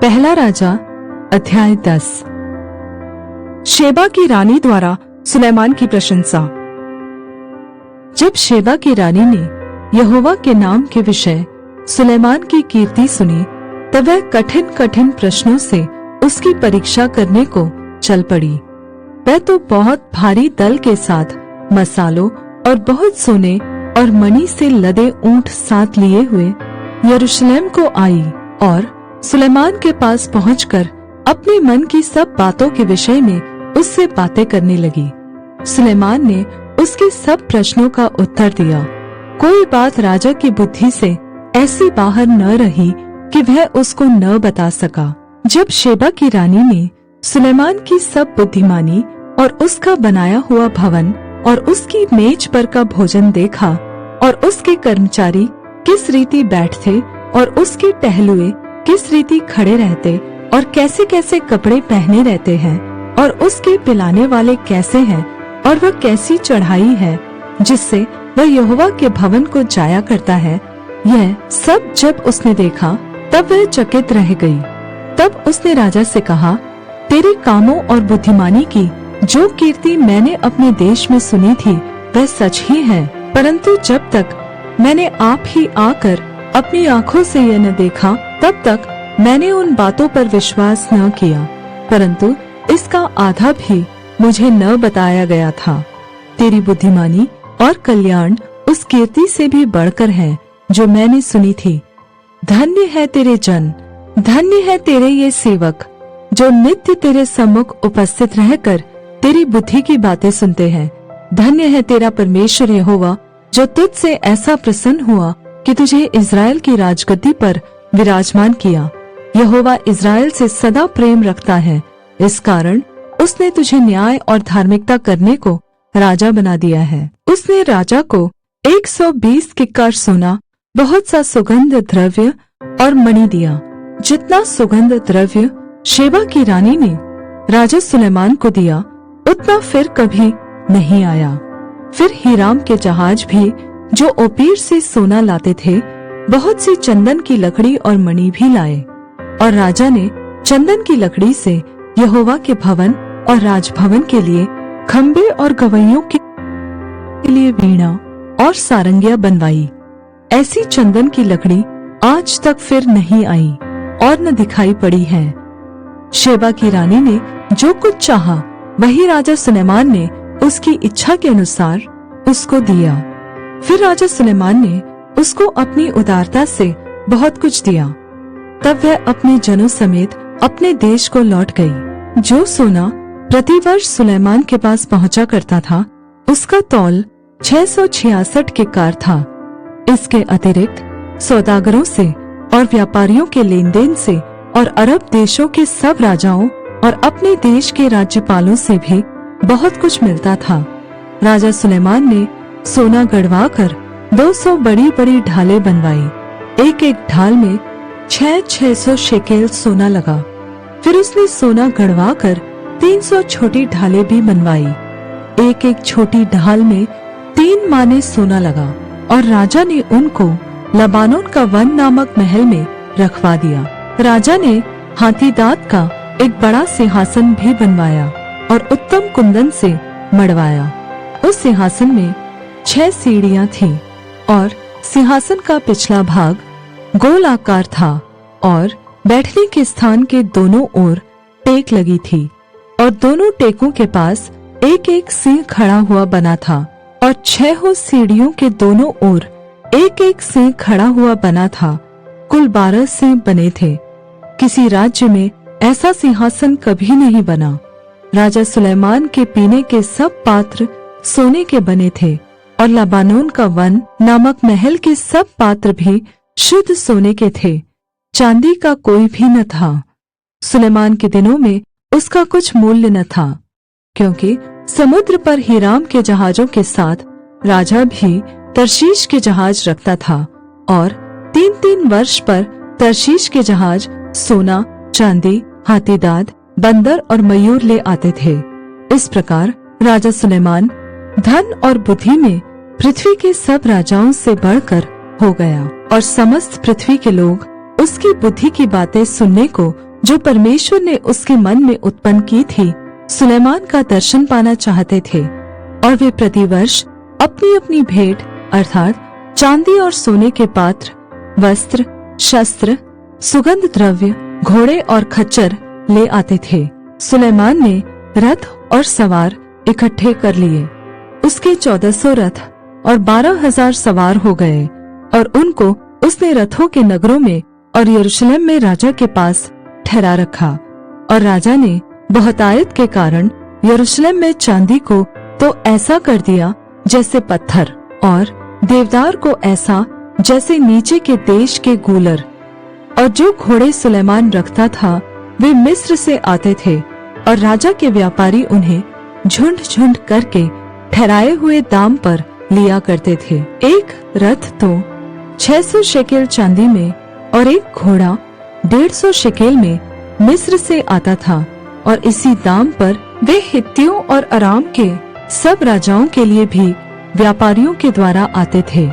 पहला राजा अध्याय 10। शेबा की रानी द्वारा सुलेमान की प्रशंसा। जब शेबा की रानी ने यहोवा के नाम के विषय सुलेमान की कीर्ति सुनी, तब वह कठिन कठिन प्रश्नों से उसकी परीक्षा करने को चल पड़ी। वह तो बहुत भारी दल के साथ मसालों और बहुत सोने और मणि से लदे ऊंट साथ लिए हुए यरूशलेम को आई और सुलेमान के पास पहुंचकर अपने मन की सब बातों के विषय में उससे बातें करने लगी। सुलेमान ने उसके सब प्रश्नों का उत्तर दिया। कोई बात राजा की बुद्धि से ऐसी बाहर न रही कि वह उसको न बता सका। जब शेबा की रानी ने सुलेमान की सब बुद्धिमानी और उसका बनाया हुआ भवन और उसकी मेज पर का भोजन देखा और उसके कर्मचारी किस रीति बैठते और उसके टहलुए किस रीति खड़े रहते और कैसे कैसे कपड़े पहने रहते हैं और उसके पिलाने वाले कैसे हैं और वह कैसी चढ़ाई है जिससे वह यहोवा के भवन को जाया करता है, यह सब जब उसने देखा तब वह चकित रह गई। तब उसने राजा से कहा, तेरे कामों और बुद्धिमानी की जो कीर्ति मैंने अपने देश में सुनी थी वह सच ही है, परंतु जब तक मैंने आप ही आकर अपनी आंखों से यह न देखा तब तक मैंने उन बातों पर विश्वास न किया, परंतु इसका आधा भी मुझे न बताया गया था। तेरी बुद्धिमानी और कल्याण उस कीर्ति से भी बढ़कर है जो मैंने सुनी थी। धन्य है तेरे जन, धन्य है तेरे ये सेवक जो नित्य तेरे सम्मुख उपस्थित रहकर तेरी बुद्धि की बातें सुनते हैं। धन्य है तेरा परमेश्वर यहोवा जो तुझसे ऐसा प्रसन्न हुआ कि तुझे इज़राइल की राजगद्दी पर विराजमान किया। यहोवा इज़राइल से सदा प्रेम रखता है, इस कारण उसने तुझे न्याय और धार्मिकता करने को राजा बना दिया है। उसने राजा को 120 किक्कार सोना, बहुत सा सुगंध द्रव्य और मणि दिया। जितना सुगंध द्रव्य शेबा की रानी ने राजा सुलेमान को दिया, उतना फिर कभी नहीं आया। फिर हीराम के जहाज भी जो ओपीर से सोना लाते थे, बहुत सी चंदन की लकड़ी और मणि भी लाए, और राजा ने चंदन की लकड़ी से यहोवा के भवन और राजभवन के लिए खम्बे और गवैयों के लिए वीणा और सारंगियां बनवाई। ऐसी चंदन की लकड़ी आज तक फिर नहीं आई और न दिखाई पड़ी है। शेबा की रानी ने जो कुछ चाहा वही राजा सुलेमान ने उसकी इच्छा के अनुसार उसको दिया। फिर राजा सुलेमान ने उसको अपनी उदारता से बहुत कुछ दिया। तब वह अपने जनों समेत अपने देश को लौट गई। जो सोना प्रतिवर्ष सुलेमान के पास पहुंचा करता था, उसका तौल 666 किक्कार था। इसके अतिरिक्त सौदागरों से और व्यापारियों के लेन देन से और अरब देशों के सब राजाओं और अपने देश के राज्यपालों से भी बहुत कुछ मिलता था। राजा सुलेमान ने सोना गढ़वा कर 200 बड़ी बड़ी ढालें बनवाई। एक एक ढाल में 600 शेकेल सोना लगा। फिर उसने सोना गढ़वा कर 300 छोटी ढालें भी बनवाई। एक एक छोटी ढाल में 3 माने सोना लगा, और राजा ने उनको लबानोन का वन नामक महल में रखवा दिया। राजा ने हाथीदाँत का एक बड़ा सिंहासन भी बनवाया और उत्तम कुंदन से मढ़वाया। उस सिंहासन में 6 सीढ़ियां थीं, और सिंहासन का पिछला भाग गोल आकार था, और बैठने के स्थान के दोनों ओर टेक लगी थी, और दोनों टेकों के पास एक एक सिंह खड़ा हुआ बना था, और 6 सीढ़ियों के दोनों ओर एक एक सिंह खड़ा हुआ बना था। कुल 12 सिंह बने थे। किसी राज्य में ऐसा सिंहासन कभी नहीं बना। राजा सुलेमान के पीने के सब पात्र सोने के बने थे, और लबानोन का वन नामक महल के सब पात्र भी शुद्ध सोने के थे। चांदी का कोई भी न था। सुलेमान के दिनों में उसका कुछ मूल्य न था, क्योंकि समुद्र पर हीराम के जहाजों के साथ राजा भी तर्शीश के जहाज रखता था, और 3-3 वर्ष पर तर्शीश के जहाज सोना, चांदी, हाथीदाँत, बंदर और मयूर ले आते थे। इस प्रकार राजा सुलेमान धन और बुद्धि में पृथ्वी के सब राजाओं से बढ़कर हो गया, और समस्त पृथ्वी के लोग उसकी बुद्धि की बातें सुनने को जो परमेश्वर ने उसके मन में उत्पन्न की थी, सुलेमान का दर्शन पाना चाहते थे। और वे प्रतिवर्ष अपनी अपनी भेंट अर्थात चांदी और सोने के पात्र, वस्त्र, शस्त्र, सुगंध द्रव्य, घोड़े और खच्चर ले आते थे। सुलेमान ने रथ और सवार इकट्ठे कर लिए। उसके 1400 रथ और 12,000 सवार हो गए और उनको उसने रथों के नगरों में और यरूशलेम में राजा के पास ठहरा रखा। और राजा ने बहुतायत के कारण यरूशलेम में चांदी को तो ऐसा कर दिया जैसे पत्थर, और देवदार को ऐसा जैसे नीचे के देश के गूलर। और जो घोड़े सुलेमान रखता था वे मिस्र से आते थे, और राजा के व्यापारी उन्हें झुंड झुंड करके ठहराए हुए दाम पर लिया करते थे। एक रथ तो 600 शेकेल चांदी में और एक घोड़ा 150 शेकेल में मिस्र से आता था। और इसी दाम पर वे हित्तियों और अराम के सब राजाओं के लिए भी व्यापारियों के द्वारा आते थे।